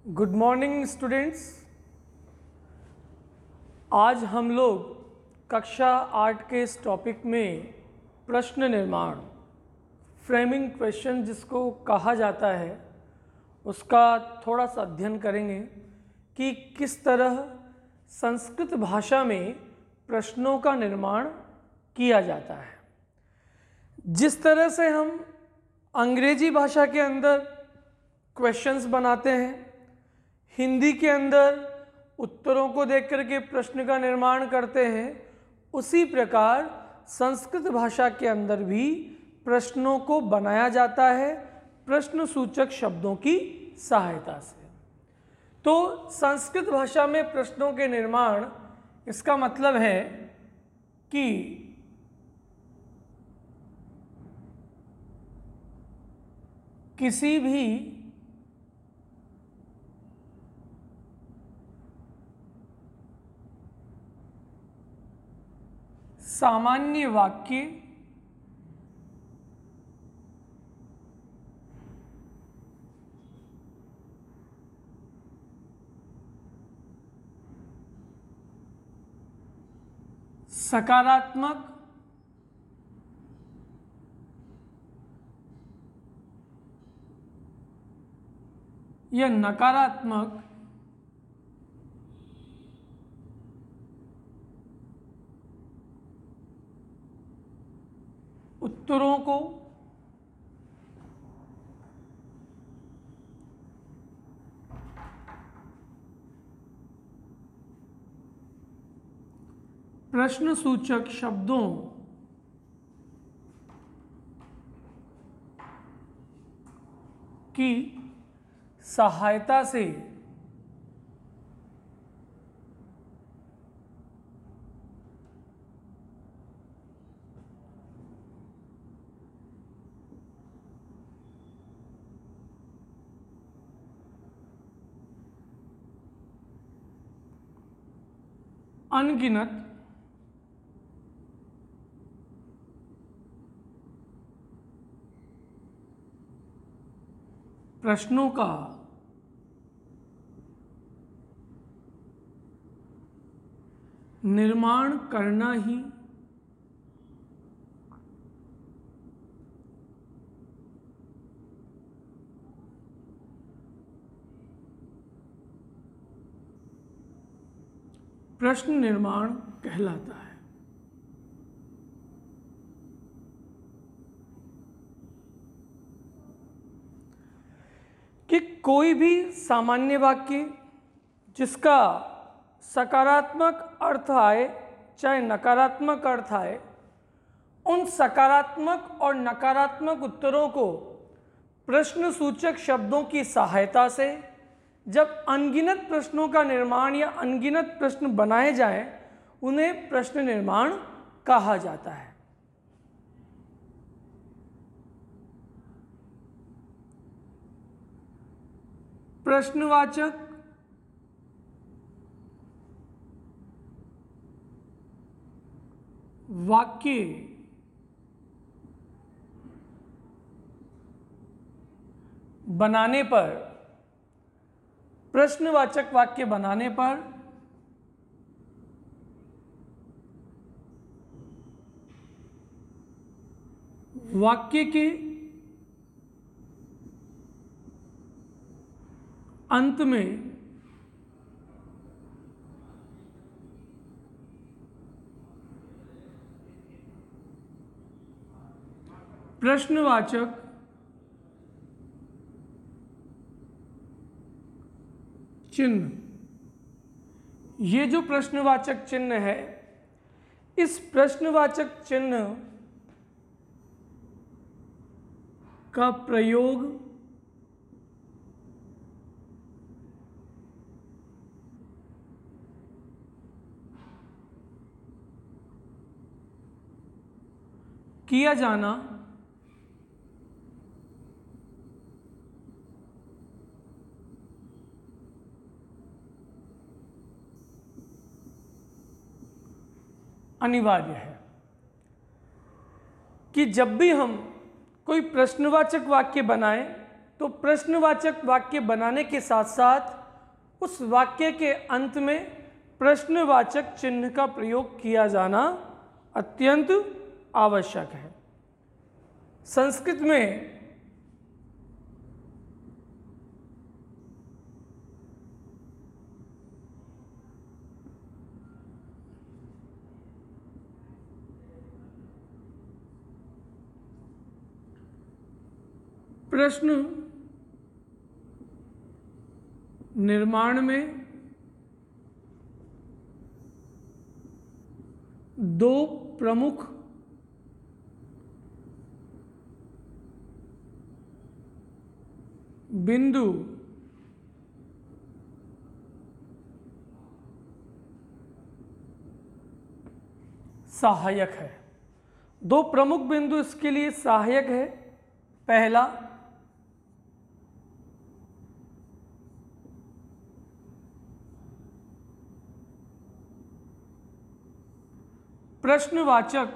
Good morning students. आज हम लोग कक्षा 8 के इस टॉपिक में प्रश्न निर्माण, फ्रेमिंग क्वेश्चन जिसको कहा जाता है, उसका थोड़ा सा अध्ययन करेंगे कि किस तरह संस्कृत भाषा में प्रश्नों का निर्माण किया जाता है। जिस तरह से हम अंग्रेजी भाषा के अंदर क्वेश्चंस बनाते हैं, हिंदी के अंदर उत्तरों को देख करके प्रश्न का निर्माण करते हैं, उसी प्रकार संस्कृत भाषा के अंदर भी प्रश्नों को बनाया जाता है प्रश्न सूचक शब्दों की सहायता से। तो संस्कृत भाषा में प्रश्नों के निर्माण, इसका मतलब है कि किसी भी सामान्य वाक्य सकारात्मक या नकारात्मक उत्तरों को प्रश्न सूचक शब्दों की सहायता से अनगिनत प्रश्नों का निर्माण करना ही प्रश्न निर्माण कहलाता है। कि कोई भी सामान्य वाक्य जिसका सकारात्मक अर्थ आए चाहे नकारात्मक अर्थ आए, उन सकारात्मक और नकारात्मक उत्तरों को प्रश्न सूचक शब्दों की सहायता से जब अनगिनत प्रश्नों का निर्माण या अनगिनत प्रश्न बनाए जाएं, उन्हें प्रश्न निर्माण कहा जाता है। प्रश्नवाचक वाक्य बनाने पर, प्रश्नवाचक वाक्य बनाने पर वाक्य के अंत में प्रश्नवाचक चिन्ह, ये जो प्रश्नवाचक चिन्ह है, इस प्रश्नवाचक चिन्ह का प्रयोग किया जाना अनिवार्य है। कि जब भी हम कोई प्रश्नवाचक वाक्य बनाएं तो प्रश्नवाचक वाक्य बनाने के साथ साथ उस वाक्य के अंत में प्रश्नवाचक चिन्ह का प्रयोग किया जाना अत्यंत आवश्यक है। संस्कृत में प्रश्न निर्माण में दो प्रमुख बिंदु सहायक है। दो प्रमुख बिंदु इसके लिए सहायक है। पहला, प्रश्नवाचक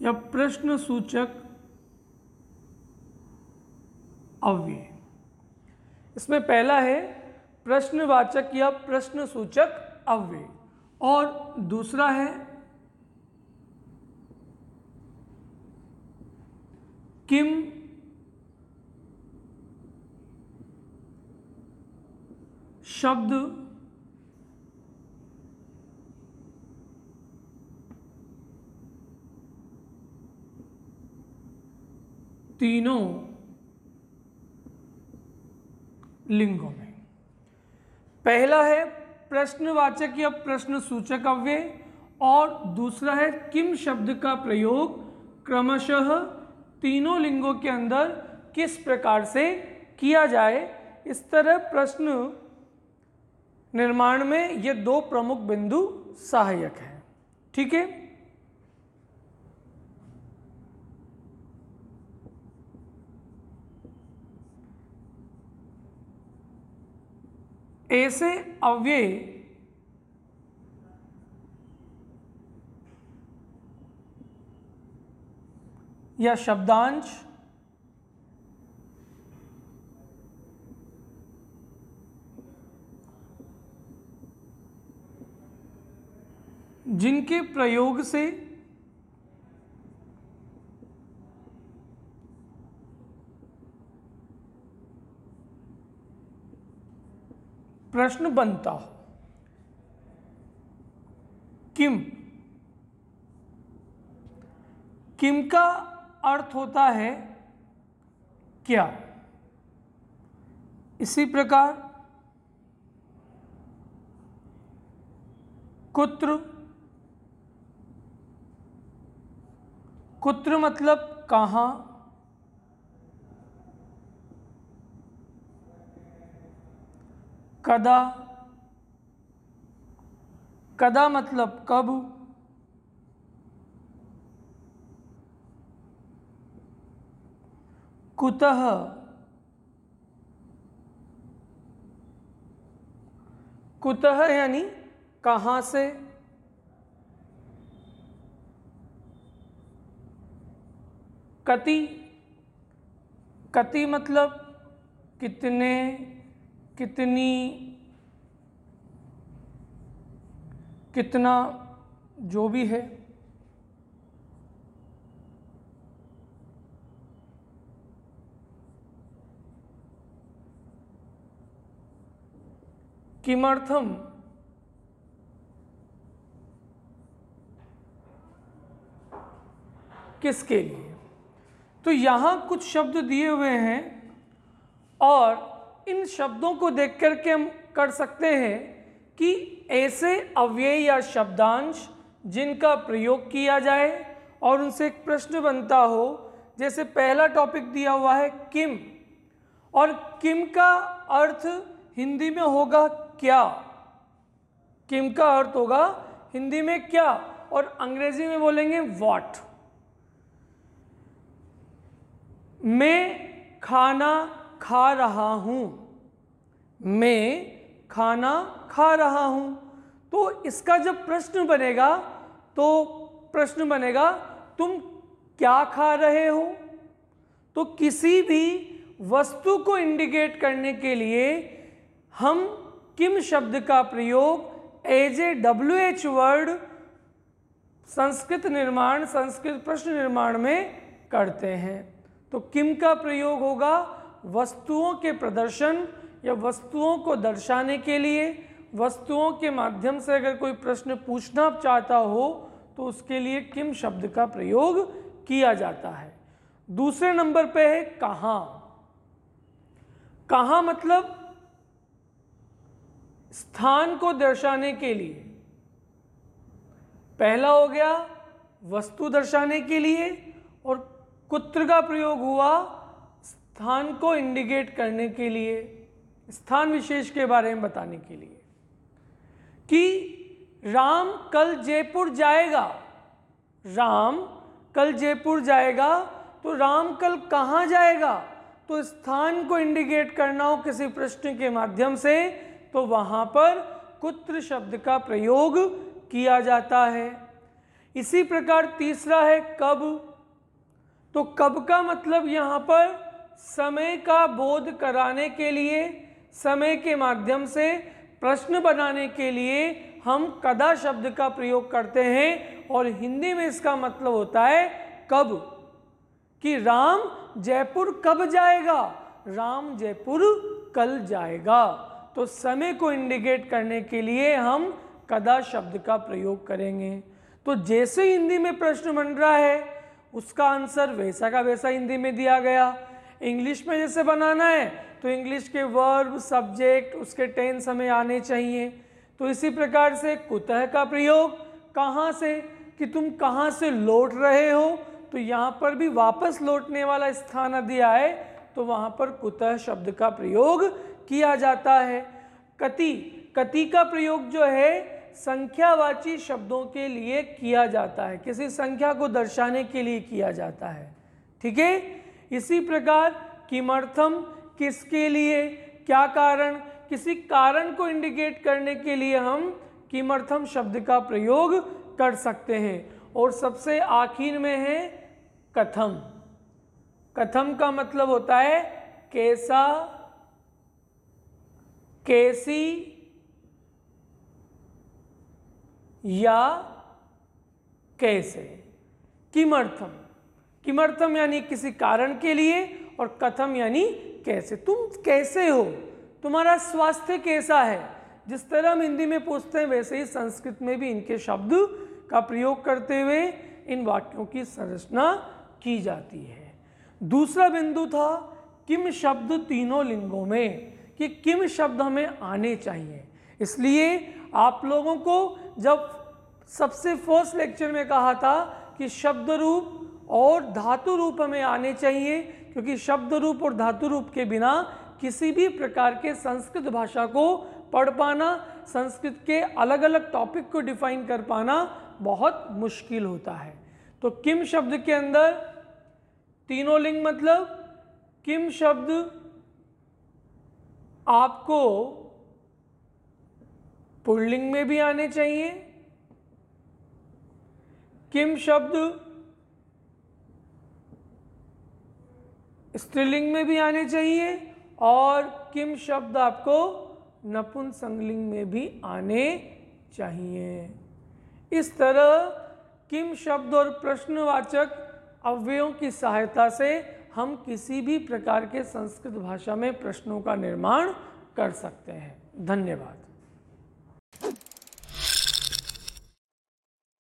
या प्रश्नसूचक अव्यय। इसमें पहला है प्रश्नवाचक या प्रश्नसूचक अव्यय और दूसरा है किम शब्द तीनों लिंगों में। पहला है प्रश्नवाचक या प्रश्नसूचक अव्यय और दूसरा है किम शब्द का प्रयोग क्रमशः तीनों लिंगों के अंदर किस प्रकार से किया जाए। इस तरह प्रश्न निर्माण में ये दो प्रमुख बिंदु सहायक हैं। ठीक है। ऐसे अव्यय या शब्दांश जिनके प्रयोग से प्रश्न बनता हो। किम, किम का अर्थ होता है क्या। इसी प्रकार कुत्र, कुत्र मतलब कहाँ, कदा, कदा मतलब कब, कुतः, कुतः यानी कहाँ से, कति, कति मतलब कितने, कितनी, कितना, जो भी है। किमर्थम, किसके लिए। तो यहाँ कुछ शब्द दिए हुए हैं और इन शब्दों को देख करके हम कर सकते हैं कि ऐसे अव्यय या शब्दांश जिनका प्रयोग किया जाए और उनसे एक प्रश्न बनता हो। जैसे पहला टॉपिक दिया हुआ है किम, और किम का अर्थ हिंदी में होगा क्या। किम का अर्थ होगा हिंदी में क्या, और अंग्रेजी में बोलेंगे व्हाट। मैं खाना खा रहा हूँ, मैं खाना खा रहा हूँ। तो इसका जब प्रश्न बनेगा तो प्रश्न बनेगा तुम क्या खा रहे हो। तो किसी भी वस्तु को इंडिकेट करने के लिए हम किम शब्द का प्रयोग as a WH word Sanskrit प्रश्न निर्माण में करते हैं। तो किम का प्रयोग होगा वस्तुओं के प्रदर्शन या वस्तुओं को दर्शाने के लिए। वस्तुओं के माध्यम से अगर कोई प्रश्न पूछना चाहता हो तो उसके लिए किम शब्द का प्रयोग किया जाता है। दूसरे नंबर पे है कहाँ। कहाँ मतलब स्थान को दर्शाने के लिए। पहला हो गया वस्तु दर्शाने के लिए और कुत्र का प्रयोग हुआ स्थान को इंडिकेट करने के लिए, स्थान विशेष के बारे में बताने के लिए कि राम कल जयपुर जाएगा। राम कल जयपुर जाएगा तो राम कल कहाँ जाएगा। तो स्थान को इंडिकेट करना हो किसी प्रश्न के माध्यम से तो वहाँ पर कुत्र शब्द का प्रयोग किया जाता है। इसी प्रकार तीसरा है कब। तो कब का मतलब यहाँ पर समय का बोध कराने के लिए, समय के माध्यम से प्रश्न बनाने के लिए हम कदा शब्द का प्रयोग करते हैं और हिंदी में इसका मतलब होता है कब, कि राम जयपुर कब जाएगा। राम जयपुर कल जाएगा। तो समय को इंडिकेट करने के लिए हम कदा शब्द का प्रयोग करेंगे। तो जैसे हिंदी में प्रश्न बन रहा है उसका आंसर वैसा का वैसा हिंदी में दिया गया। इंग्लिश में जैसे बनाना है तो इंग्लिश के वर्ब, सब्जेक्ट, उसके टेंस हमें आने चाहिए। तो इसी प्रकार से कुतः का प्रयोग कहाँ से, कि तुम कहाँ से लौट रहे हो। तो यहाँ पर भी वापस लौटने वाला स्थान यदि आए तो वहाँ पर कुतः शब्द का प्रयोग किया जाता है। कति, कति का प्रयोग जो है संख्यावाची शब्दों के लिए किया जाता है, किसी संख्या को दर्शाने के लिए किया जाता है। ठीक है। इसी प्रकार किमर्थम, किसके लिए, क्या कारण, किसी कारण को इंडिकेट करने के लिए हम किमर्थम शब्द का प्रयोग कर सकते हैं। और सबसे आखिर में है कथम। कथम का मतलब होता है कैसा, कैसी या कैसे। किमर्थम, किमर्थम यानी किसी कारण के लिए और कथम यानी कैसे, तुम कैसे हो, तुम्हारा स्वास्थ्य कैसा है। जिस तरह हम हिंदी में पूछते हैं वैसे ही संस्कृत में भी इनके शब्द का प्रयोग करते हुए इन वाक्यों की संरचना की जाती है। दूसरा बिंदु था किम शब्द तीनों लिंगों में, कि किम शब्द हमें आने चाहिए। इसलिए आप लोगों को जब सबसे फर्स्ट लेक्चर में कहा था कि शब्द रूप और धातु रूप हमें आने चाहिए, क्योंकि शब्द रूप और धातु रूप के बिना किसी भी प्रकार के संस्कृत भाषा को पढ़ पाना, संस्कृत के अलग अलग टॉपिक को डिफाइन कर पाना बहुत मुश्किल होता है। तो किम शब्द के अंदर तीनों लिंग मतलब किम शब्द आपको पुल्लिंग में भी आने चाहिए, किम शब्द स्त्रीलिंग में भी आने चाहिए और किम शब्द आपको नपुंसकलिंग में भी आने चाहिए। इस तरह किम शब्द और प्रश्नवाचक अव्ययों की सहायता से हम किसी भी प्रकार के संस्कृत भाषा में प्रश्नों का निर्माण कर सकते हैं। धन्यवाद।